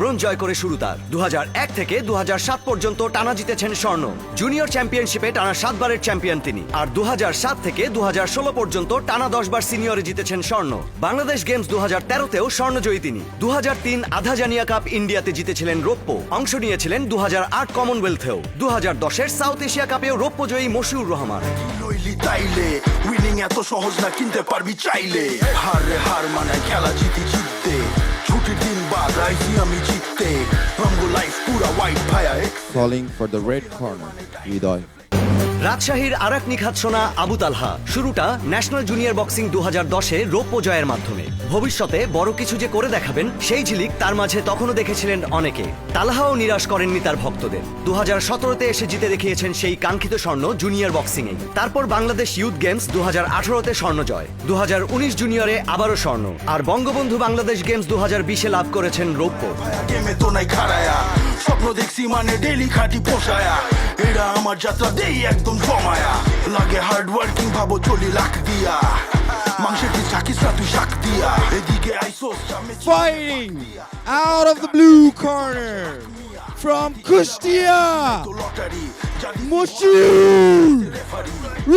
Bronze জয় করে শুরু তার। 2001 থেকে 2007 পর্যন্ত টানা জিতেছেন স্বর্ণ। জুনিয়র চ্যাম্পিয়নশিপে টানা 7 বারের চ্যাম্পিয়ন তিনি। আর 2007 থেকে 2016 পর্যন্ত টানা 10 বার সিনিয়রে জিতেছেন স্বর্ণ। বাংলাদেশ গেমস 2013তেও স্বর্ণজয়ী তিনি। 2003 আধাজানিয়া কাপ ইন্ডিয়াতে জিতেছিলেন রৌপ্য। অংশ নিয়েছিলেন 2008 কমনওয়েলথেও। 2010-এর সাউথ এশিয়া কাপেও রৌপ্যজয়ী মশিউর রহমান। উইনিং এত সহজ না, কিনতে পারবি চাইলে। হার মানে খেলা জিততে, ছুটির দিন বাদ রাইছি আমি জিততে। রঙ্গো লাইফ পুরা হোয়াইট ভাইয়া। Falling for the red corner, হৃদয়। রাজশাহীর আরেক নিখাত সোনা আবু তালহা। শুরুটা ন্যাশনাল জুনিয়র বক্সিং 2010-এ রৌপ্য জয়ের মাধ্যমে। ভবিষ্যতে বড় কিছু যে করে দেখাবেন সেই ঝিলিক তার মাঝে তখনও দেখেছিলেন অনেকে। তালহাও নিরাশ করেননি তার ভক্তদের। 2017-তে এসে জিতে দেখিয়েছেন সেই কাঙ্ক্ষিত স্বর্ণ জুনিয়র বক্সিংয়ে। তারপর বাংলাদেশ ইউথ গেমস 2018-তে স্বর্ণ জয়। 2019 জুনিয়রে আবারও স্বর্ণ। আর বঙ্গবন্ধু বাংলাদেশ গেমস 2020-এ লাভ করেছেন রৌপ্য। স্বপ্ন দেখছি মানে ডেইলি খাটি পোষায়া। এটা আমার যাত্রা দেই একদম জমায়া। লাগে হার্ড ওয়ার্কিং ভাবো চলি লাখ দিয়া। মাংসের কি চাকিস না তুই শাক দিয়া। এদিকে আইসোস Fighting out of the blue corner from Kushtia, Moshour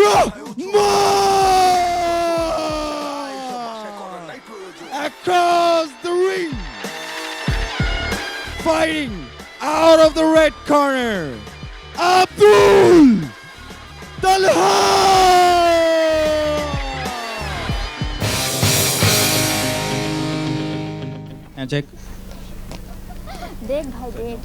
Rahman across the ring. Fighting out of the red corner, Abdul Talha. Handshake. দেখ ভাই দেখ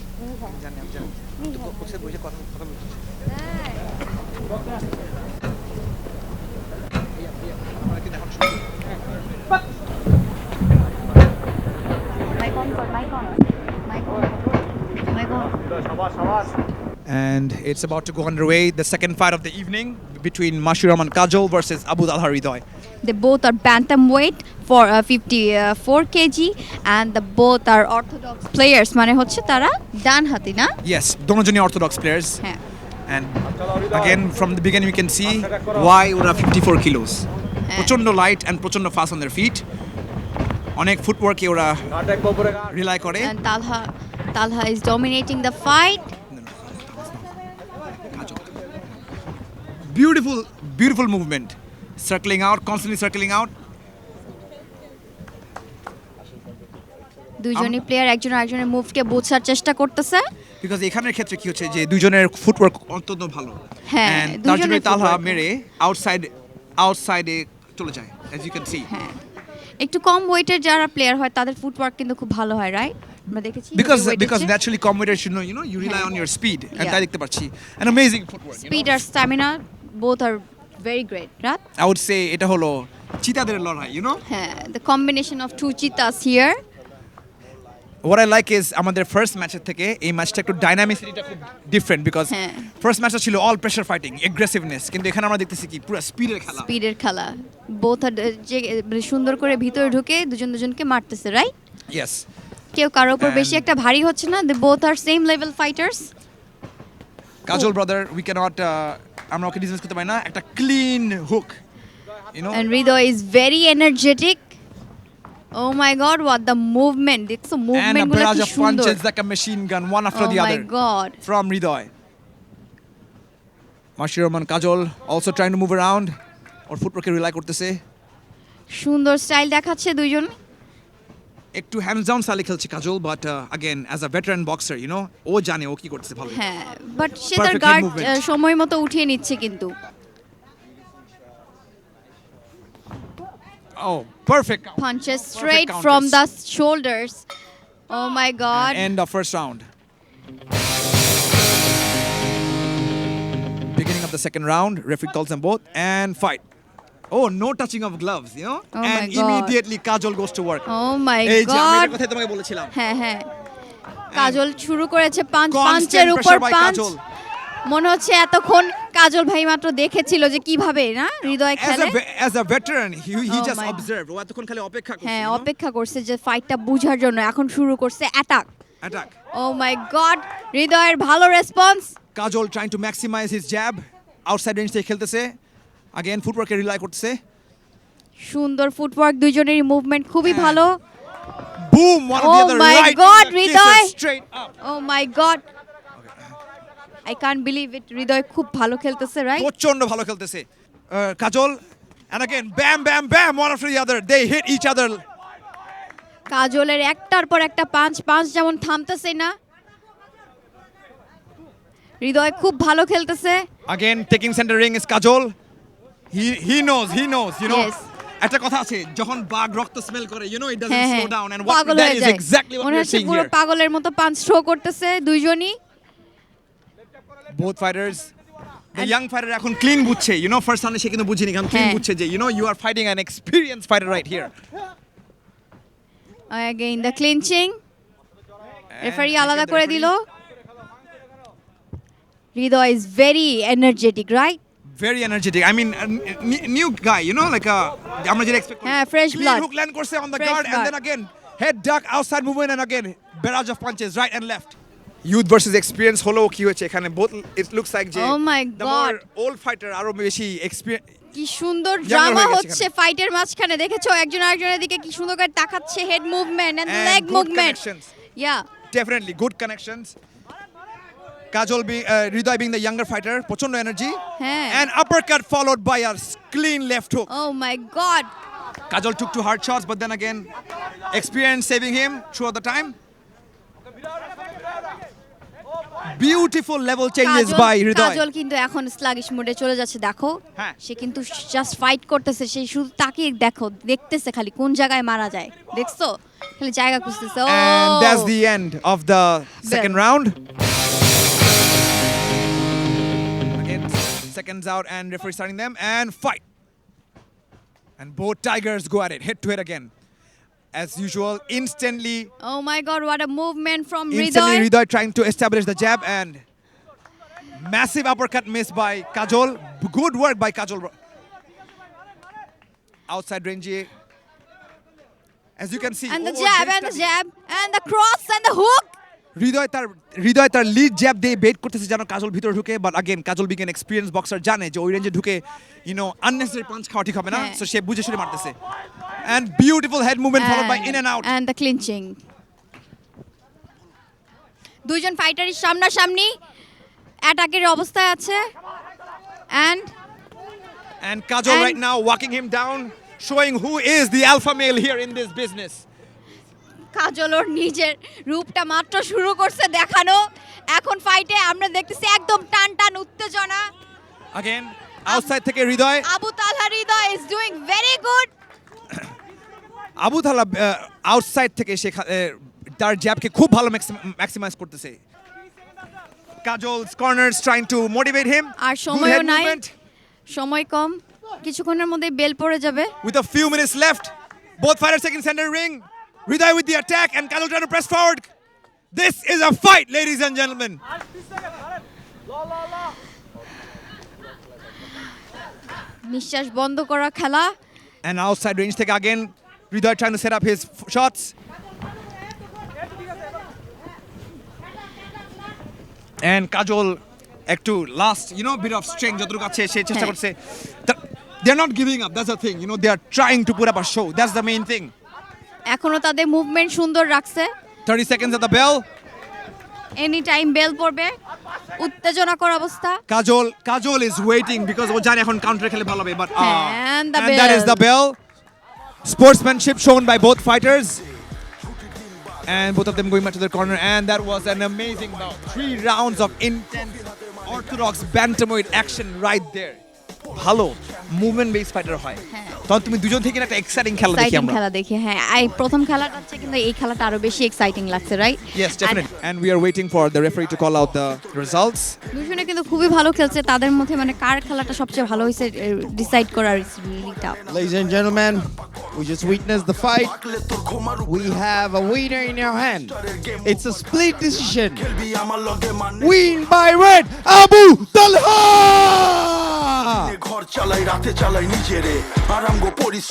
And it's about to go underway, the second fight of the evening between Mashur Rahman Kajol versus Abu Talha Hridoy. They both are bantamweight for 54 kg and the both are orthodox players মানে হচ্ছে তারা ডান হাতি না Yes, donojonই orthodox players. হ্যাঁ And again, from the beginning, we can see why ওরা 54 kilos. প্রচন্ড light and প্রচন্ড fast on their feet. অনেক footwork-এ ওরা rely করে. and Talha is dominating the fight. Beautiful movement. Circling out, constantly circling out. দুইজনই player একজন আরেকজনের মুভকে বোঝার চেষ্টা করতেছে বিকজ এখানের ক্ষেত্রে কি হচ্ছে যে দুইজনের ফুটওয়ার্ক অত্যন্ত ভালো হ্যাঁ, And তার দুইজনের জন্য তালহা footwork মেরে আউটসাইডে চলে যায় as you can see হ্যাঁ একটু কম ওয়েটের যারা প্লেয়ার হয় তাদের ফুটওয়ার্ক কিন্তু খুব ভালো হয় রাইট আমরা দেখেছি because naturally combatants should know you rely হ্যাঁ। on your speed and Yeah. তাই দেখতে পাচ্ছি an amazing footwork স্পিড আর স্ট্যামিনা বোথ আর very great right I would say এটা হলো চিতাদের লড়াই হ্যাঁ the combination of two cheetahs here what I like is আমাদের ফার্স্ট ম্যাচের থেকে এই ম্যাচটা একটু ডাইনামিসিটিটা খুব ডিফারেন্ট বিকজ হ্যাঁ। ফার্স্ট ম্যাচটা ছিল অল প্রেসার ফাইটিং এগ্রেসিভনেস কিন্তু এখানে আমরা দেখতেছি কি পুরো স্পিডের খেলা স্পিডের খেলা বোথ আর যে মানে সুন্দর করে ভিতরে ঢুকে দুজনকে মারতেছে রাইট ইয়েস কেউ কারো উপর বেশি And- একটা ভারী হচ্ছে না they both are same level fighters Kajol brother we can't আমরা ওকে ডিসকাস করতে পারি না একটা clean hook and Hridoy is very energetic oh my god what the movement দেখছো and a মুভমেন্ট গুলো barrage কি of সুন্দর punches like a machine gun one after oh the my other god from Hridoy. Mashur Rahman Kajol also trying to move around or footwork rely করতেছে সুন্দর style দেখাচ্ছে দুইজন একটু hands down স্টাইলে খেলছে Kajal but again as a veteran boxer ও জানে ও কি করতেছে ভালো হ্যাঁ বাট সে তার Perfect গার্ড movement. সময় মতো উঠিয়ে নিচ্ছে কিন্তু oh perfect punches Perfect straight counters. from the shoulders oh my god And end of first round beginning of the second round referee calls them both and fight oh no touching of gloves Oh and my God. immediately Kajol goes to work oh my এই যে আমি god এটার কথাই তোমাকে বলেছিলাম হ্যাঁ হ্যাঁ কাজল শুরু করেছে Constant পাঁচের উপর pressure by পাঁচ Kajol. মনে হচ্ছে এতক্ষণ কাজল ভাই মাত্র দেখেছিল যে কিভাবে না হৃদয় খেলে as a veteran he Oh just my- observed ও এতক্ষণ খালি অপেক্ষা করছে হ্যাঁ অপেক্ষা করছে যে ফাইটটা বুঝার জন্য এখন শুরু করছে attack attack O my god হৃদয়ের ভালো response Kajol trying to maximize his jab outside range থেকে খেলতেছে again footwork রিলাই করতেছে সুন্দর ফুটওয়ার্ক দুইজনেরই মুভমেন্ট খুবই হ্যাঁ। ভালো boom, one or the Oh other, my right God, in the Hridoy. kisses, straight up. Oh my god. I can't believe it. হৃদয় খুব ভালো খেলতেছে, right? প্রচন্ড ভালো খেলতেছে কাজল, and again bam bam bam, one after the other they hit each other. কাজলের একটার পর একটা পাঁচ যেমন থামতেছে না। হৃদয় খুব ভালো খেলতেছে। Again taking center ring is Kajol. He knows, you know. Yes. একটা কথা আছে, যখন বাঘ রক্ত স্মেল করে, you know, it doesn't হ্যাঁ slow হ্যাঁ down, and what পাগল that হয়ে is যায়। exactly what মনে we're হচ্ছে seeing পুরো here. পাগলের মতো পাঁচ থ্রো করতেছে দুইজনই। Both fighters, the young fighter এখন clean বুঝছে, you know, first round সে কিন্তু বুঝিনি, এখন clean হ্যাঁ। বুঝছে যে, you know, you are fighting an experienced fighter right here. Again the clinching. Referee আলাদা করে দিল। হৃদয় is very energetic, right? Very energetic. I mean, a new guy, you know, like আমরা যেটা expect করি। হ্যাঁ, fresh Clean blood. hook land করছে on the Fresh guard, and blood. then again head duck, outside movement, and again barrage of punches right and left. Youth versus experience হলো কি হয়েছে এখানে, both it looks like যে Oh my the more God. old fighter আরো বেশি experience. কি সুন্দর Younger drama হয়ে গেছে হচ্ছে ফাইটের মাঝখানে, দেখেছো একজন আরেকজনের দিকে কি সুন্দর করে তাকাচ্ছে, head movement and And leg good movement. connections. Yeah Definitely good connections. Kajol Hridoy being the younger fighter, প্রচন্ড energy, হ্যাঁ। and uppercut followed by a clean left hook. Oh my god. Kajol took two hard shots, but then again, experience saving him throughout the time. Beautiful level changes by Hridoy. কাজল কিন্তু এখন sluggish মোডে চলে যাচ্ছে, দেখো হ্যাঁ। সে কিন্তু just fight করতেছে, সে শুধু তাকিয়ে দেখতেছে খালি কোন জায়গায় মারা যায়, দেখছো খালি জায়গা খুঁজতেছে। ও And that's the end of the second round. Again, seconds out and referee starting them and fight. And both tigers go at it, head to head again. As usual, instantly Oh my god, what a movement from Instantly, Hridoy. Hridoy trying to establish the jab, and massive uppercut miss by Kajol. Good work by Kajol. Outside range. As you can see. And the oh, jab very and the study. jab and the cross and the hook. হৃদয় তার lead jab দিয়ে bet করতেছে যেন কাজল ভিতরে ঢুকে, but again Kajol began experience boxer, জানে যে ওই রেঞ্জে ঢুকে আননেসেসারি পাঞ্চ খাওয়া ঠিক হবে না, হ্যাঁ। সো সে বুঝে শুনে মারতেছে। And beautiful head movement followed by in and out. And the clinching. দুইজন ফাইটারের সামনাসামনি অ্যাটাকের অবস্থায় আছে, And Kajol And- right now walking him down, showing who is the alpha male here in this business. কাজল ওর নিজের রূপটা মাত্র শুরু করছে দেখানো, এখন ফাইটে আমরা দেখতেছি একদম টান টান উত্তেজনা। Again, outside থেকে হৃদয়, আবু তালহা হৃদয় is doing very good. Abu তালা আউটসাইড থেকে সে তার জ্যাবকে খুব ভালো ম্যাক্সিমাইজ করতেছে। কাজল's corners trying to motivate him. R Good সময়ও head নাই, movement. সময় কম, কিছুক্ষণের মধ্যে বেল পড়ে যাবে। With a few minutes left, both fighters taking center ring. Hridoy with the attack and Kajol trying to press forward. This is a fight, ladies and gentlemen. নিঃশ্বাস বন্ধ করা খেলা। And outside range থেকে again, Hridoy trying to set up his shots. And Kajol একটু last, bit of strength যতটুকু আছে সে চেষ্টা হ্যাঁ। করছে। They're not giving up, that's the thing. They are trying to put up a show. That's the main thing. এখনো তাদের movement সুন্দর রাখছে। 30 seconds at the bell. Any time bell পড়বে, উত্তেজনাকর অবস্থা। Kajol is waiting because ও জানে এখন counter খেলে ভালো হবে, but And the that is bell. the bell. Sportsmanship shown by both fighters. And both of them going back to their corner, and that was an amazing bout. 3 rounds of intense orthodox bantamweight action right there. ভালো movement base fighter হয়, তখন তুমি দুজন থেকে একটা exciting খেলা দেখি exciting আমরা। খেলা দেখি, হ্যাঁ এই প্রথম খেলাটা হচ্ছে কিন্তু এই খেলাটা আরো বেশি এক্সাইটিং লাগছে, right? Yes, definitely. And we are waiting for the referee to call out the results. দুজনে কিন্তু খুবই ভালো খেলছে, তাদের মধ্যে মানে কার খেলাটা সবচেয়ে ভালো হয়েছে ডিসাইড করার is really tough. Ladies and gentlemen, we just witnessed the fight. পাকলে তোর ঘুমারু We have a winner in our hand. It's a split decision. খেলবি আমার লগে মানে Win by red, Abu Talha! ঘর চালাই রাতে চালাই নিজেরে আরাম গো পরিশ্রম